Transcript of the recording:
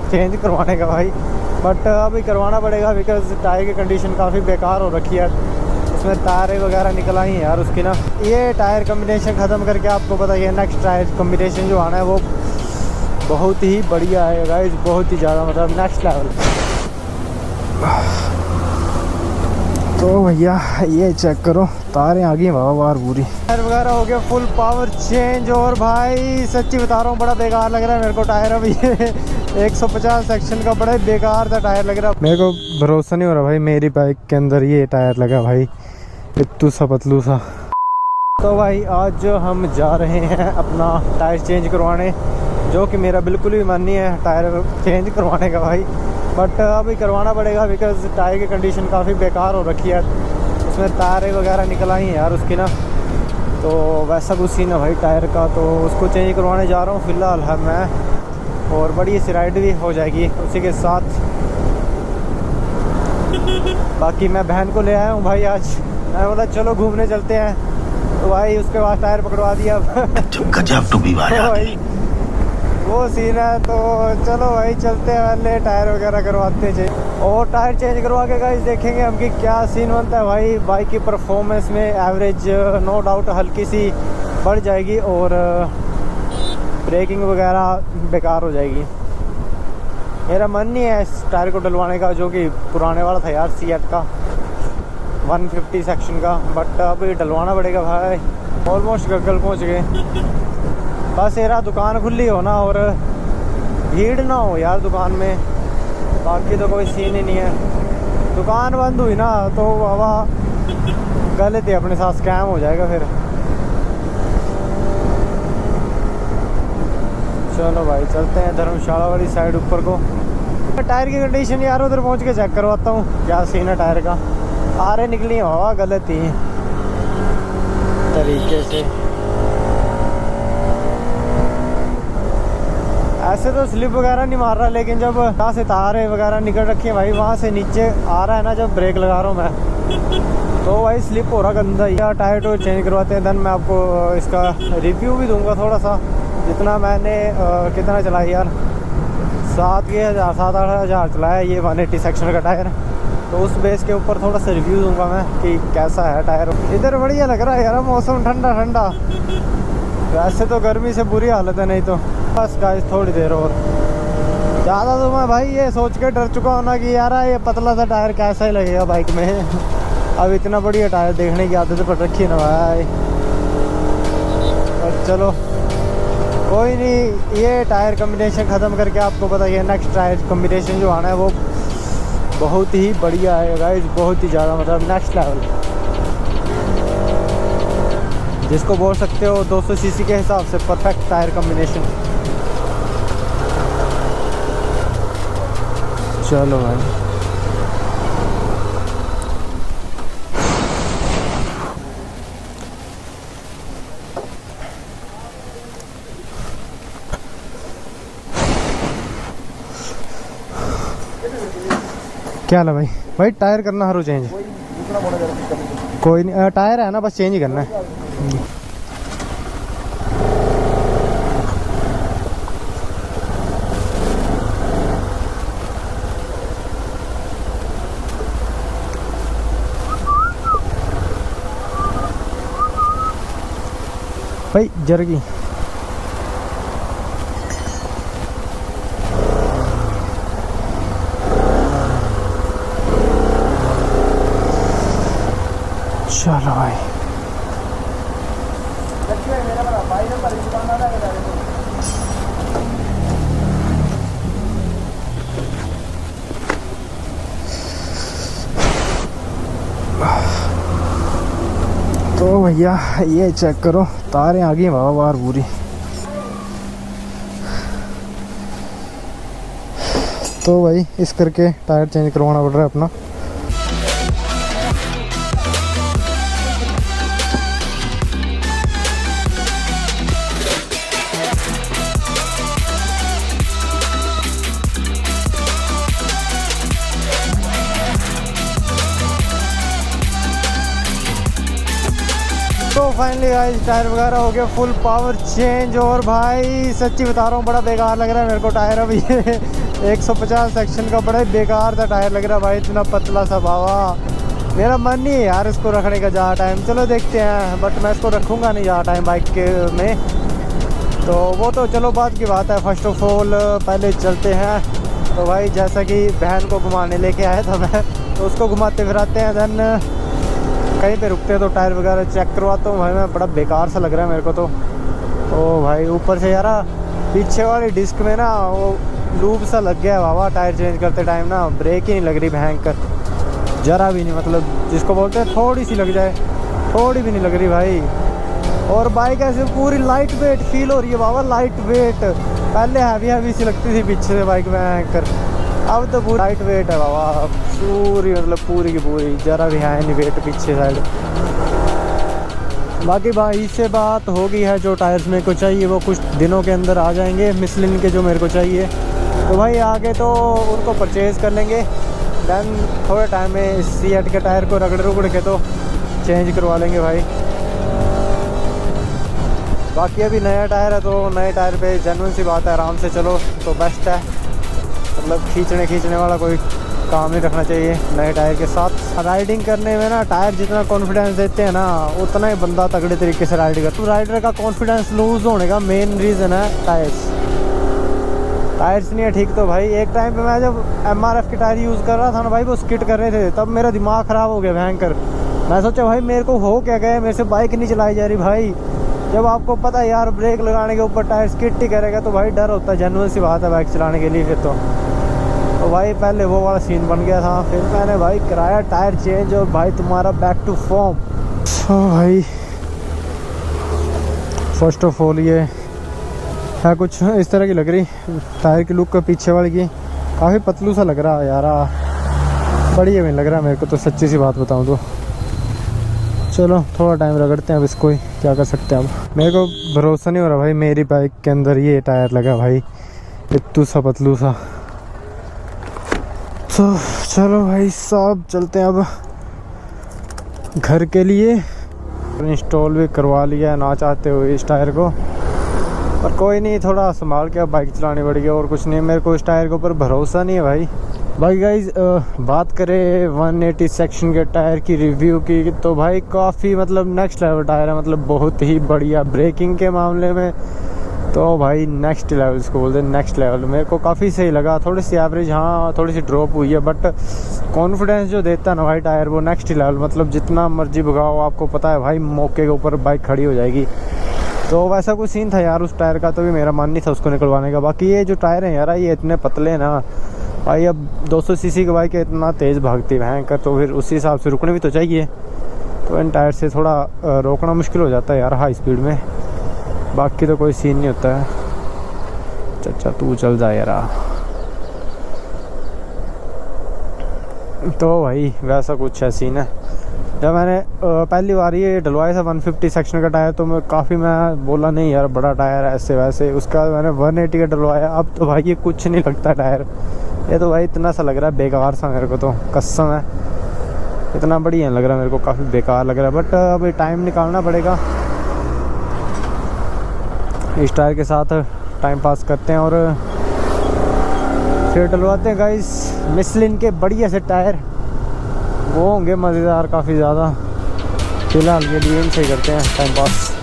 Change करवाने का भाई, बट अभी करवाना पड़ेगा बिकॉज टायर की कंडीशन काफ़ी बेकार हो रखी है। उसमें तारें वगैरह निकल आई हैं यार उसकी ना। ये टायर कम्बिनेशन ख़त्म करके आपको पता है नेक्स्ट टायर कम्बिनेशन जो आना है वो बहुत ही बढ़िया है गाइस, बहुत ही ज़्यादा मतलब नेक्स्ट लेवल। तो भैया ये चेक करो, तारें आ गई वाह वार पूरी, टायर वगैरह हो गया फुल पावर चेंज। और भाई सच्ची बता रहा हूँ बड़ा बेकार लग रहा है मेरे को टायर अभी 150 सेक्शन का बड़ा बेकार सा टायर लग रहा है। मेरे को भरोसा नहीं हो रहा भाई मेरी बाइक के अंदर ये टायर लगा भाई, इतू सा पतलू सा। तो भाई आज हम जा रहे हैं अपना टायर चेंज करवाने, जो कि मेरा बिल्कुल भी मन नहीं है टायर चेंज करवाने का भाई, बट अभी करवाना पड़ेगा बिकॉज टायर की कंडीशन काफ़ी बेकार हो रखी है। उसमें तारें वगैरह निकल आई हैं यार उसकी ना, तो वैसा कुछ सीन है भाई टायर का, तो उसको चेंज करवाने जा रहा हूँ फ़िलहाल है मैं। और बड़ी सी राइड भी हो जाएगी उसी के साथ। बाकी मैं बहन को ले आया हूँ भाई आज, मैं बोला चलो घूमने चलते हैं, तो भाई उसके बाद टायर पकड़वा दिया गजब टू बी भाई वो सीन है। तो चलो भाई चलते हैं, पहले टायर वगैरह करवाते हैं और टायर चेंज करवा के गाइस देखेंगे हम कि क्या सीन बनता है भाई। बाइक की परफॉर्मेंस में एवरेज नो डाउट हल्की सी बढ़ जाएगी और ब्रेकिंग वगैरह बेकार हो जाएगी। मेरा मन नहीं है इस टायर को डलवाने का, जो कि पुराने वाला था यार सीएट का 150 सेक्शन का, बट अब डलवाना पड़ेगा भाई। ऑलमोस्ट गग्गल पहुँच गए, बस यार दुकान खुली हो ना और भीड़ ना हो यार दुकान में, बाकी तो कोई सीन ही नहीं है। दुकान बंद हुई ना तो हवा गलत ही अपने साथ स्कैम हो जाएगा फिर। चलो भाई चलते हैं धर्मशाला वाली साइड ऊपर को। टायर की कंडीशन यार उधर पहुंच के चेक करवाता हूँ क्या सीन है टायर का। आरे निकली हवा गलत ही तरीके से। ऐसे तो स्लिप वगैरह नहीं मार रहा, लेकिन जब वहाँ से तारें वगैरह निकल रखी हैं भाई, वहाँ से नीचे आ रहा है ना जब ब्रेक लगा रहा हूँ मैं, तो भाई स्लिप हो रहा गंदा ही। टायर तो चेंज करवाते हैं, देन मैं आपको इसका रिव्यू भी दूंगा थोड़ा सा, जितना मैंने कितना चलाया यार 7-8 हज़ार चलाया ये 180 सेक्शन का टायर, तो उस बेस के ऊपर थोड़ा सा रिव्यू दूंगा मैं कि कैसा है टायर। इधर बढ़िया लग रहा है यार मौसम, ठंडा ठंडा। वैसे तो गर्मी से बुरी हालत है, नहीं तो बस गाइस थोड़ी देर और। ज़्यादा तो मैं भाई ये सोच के डर चुका हूँ ना कि यार ये पतला सा टायर कैसा ही लगेगा बाइक में अब इतना बढ़िया टायर देखने की आदत पड़ रखी है ना भाई। और चलो कोई नहीं, ये टायर कम्बिनेशन ख़त्म करके आपको पता है नेक्स्ट टायर कम्बिनेशन जो आना है वो बहुत ही बढ़िया है गाइस, बहुत ही ज़्यादा मतलब नेक्स्ट लेवल, जिसको बोल सकते हो 200 सीसी के हिसाब से परफेक्ट टायर कम्बिनेशन। चलो भाई क्या ला भाई, भाई टायर करना हर चेंज, कोई नहीं टायर है ना बस चेंज ही करना है। भाई जरगी चलो भाई तो भैया ये चेक करो, तारें आ गई वाह वार पूरी। तो भाई इस करके टायर चेंज करवाना पड़ रहा है अपना। तो फाइनली गाइस टायर वगैरह हो गया फुल पावर चेंज। और भाई सच्ची बता रहा हूँ बड़ा बेकार लग रहा है मेरे को टायर अभी 150 सेक्शन का बड़ा ही बेकार सा टायर लग रहा भाई, इतना पतला सा बाबा। मेरा मन नहीं है यार इसको रखने का ज़्यादा टाइम, चलो देखते हैं, बट मैं इसको रखूँगा नहीं ज़्यादा टाइम बाइक में, तो वो तो चलो बात की बात है। फर्स्ट ऑफ ऑल पहले चलते हैं। तो भाई जैसा कि बहन को घुमाने लेके आया था मैं, तो उसको घुमाते फिराते हैं, देन कहीं पे रुकते हैं तो टायर वगैरह चेक करवाता हूँ भाई मैं। बड़ा बेकार सा लग रहा है मेरे को तो। ओ भाई ऊपर से यार पीछे वाली डिस्क में ना वो लूप सा लग गया बाबा, टायर चेंज करते टाइम ना ब्रेक ही नहीं लग रही भयंकर, ज़रा भी नहीं, मतलब जिसको बोलते हैं थोड़ी सी लग जाए, थोड़ी भी नहीं लग रही भाई। और बाइक ऐसे पूरी लाइट वेट फील हो रही है बाबा, लाइट वेट। पहले हैवी हैवी सी लगती थी पीछे से बाइक में एंकर, अब तो पूरी लाइट वेट है बाबा, पूरी मतलब पूरी की पूरी, ज़रा भी है नहीं वेट पीछे साइड। बाकी भाई से बात हो गई है, जो टायर्स मेरे को चाहिए वो कुछ दिनों के अंदर आ जाएंगे, मिशलिन के जो मेरे को चाहिए, तो भाई आगे तो उनको परचेज़ कर लेंगे। देन थोड़े टाइम में C8 के टायर को रगड़ के तो चेंज करवा लेंगे भाई। बाकी अभी नया टायर है, तो नए टायर पे जेन्युइन सी बात है, आराम से चलो तो बेस्ट है, मतलब खींचने वाला कोई काम नहीं रखना चाहिए नए टायर के साथ। राइडिंग करने में ना टायर जितना कॉन्फिडेंस देते हैं ना, उतना ही बंदा तगड़े तरीके से राइड करता है। राइडर का कॉन्फिडेंस लूज़ होने का मेन रीज़न है टायर्स नहीं है ठीक। तो भाई एक टाइम पे मैं जब MRF के टायर यूज़ कर रहा था ना भाई, वो स्किड कर रहे थे, तब मेरा दिमाग ख़राब हो गया भयंकर। मैं सोचा भाई मेरे को हो क्या गया, मेरे से बाइक नहीं चलाई जा रही भाई। जब आपको पता है यार ब्रेक लगाने के ऊपर टायर स्किड ही करेगा, तो भाई डर होता है, जेन्युइन सी बात है बाइक चलाने के लिए। फिर तो भाई पहले वो वाला सीन बन गया था, फिर मैंने भाई कराया टायर चेंज, और भाई तुम्हारा बैक टू फॉर्म। तो भाई फर्स्ट ऑफ ऑल ये है कुछ इस तरह की लग रही टायर की लुक का, पीछे वाले की काफ़ी पतलू सा लग रहा है यार, बढ़िया भी लग रहा है मेरे को तो, सच्ची सी बात बताऊँ तो। चलो थोड़ा टाइम रगड़ते हैं अब इसको ही, क्या कर सकते हैं अब। मेरे को भरोसा नहीं हो रहा भाई मेरी बाइक के अंदर ये टायर लगा भाई, इतू सा पतलू सा। तो चलो भाई साहब चलते हैं अब घर के लिए। इंस्टॉल भी करवा लिया है ना चाहते हुए इस टायर को, पर कोई नहीं, थोड़ा संभाल के अब बाइक चलानी पड़ेगी, और कुछ नहीं। मेरे को इस टायर के ऊपर भरोसा नहीं है भाई। बाकी गाइज बात करें 180 सेक्शन के टायर की रिव्यू की, तो भाई काफ़ी मतलब नेक्स्ट लेवल टायर है, मतलब बहुत ही बढ़िया। ब्रेकिंग के मामले में तो भाई नेक्स्ट लेवल, इसको बोलते हैं नेक्स्ट लेवल। मेरे को काफ़ी सही लगा, थोड़ी सी एवरेज हाँ थोड़ी सी ड्रॉप हुई है, बट कॉन्फिडेंस जो देता है ना भाई टायर, वो नेक्स्ट लेवल। मतलब जितना मर्जी भगाओ, आपको पता है भाई मौके के ऊपर बाइक खड़ी हो जाएगी। तो वैसा कुछ सीन था यार उस टायर का, तो भी मेरा मन नहीं था उसको निकलवाने का। बाकी ये जो टायर हैं यार ये इतने पतले हैं ना भाई, अब 200 सीसी की बाइक इतना तेज़ भागती है कर, तो फिर उसी हिसाब से रुकने भी तो चाहिए। तो इन टायर से थोड़ा रोकना मुश्किल हो जाता है यार हाई स्पीड में, बाकी तो कोई सीन नहीं होता है। चाचा तू चल जा यार। तो भाई वैसा कुछ है सीन है। जब मैंने पहली बार ये डलवाया था 150 सेक्शन का टायर, तो मैं बोला नहीं यार बड़ा टायर है ऐसे वैसे। उसका मैंने 180 का डलवाया, अब तो भाई ये कुछ नहीं लगता टायर, ये तो भाई इतना सा लग रहा है बेकार सा मेरे को, तो कसम है इतना बढ़िया लग रहा है मेरे को, काफ़ी बेकार लग रहा है। बट अभी टाइम निकालना पड़ेगा, इस टायर के साथ टाइम पास करते हैं और फिर डलवाते हैं गाइस मिशलिन के बढ़िया से टायर, वो होंगे मज़ेदार काफ़ी ज़्यादा। फिलहाल के लिए इनसे ही करते हैं टाइम पास।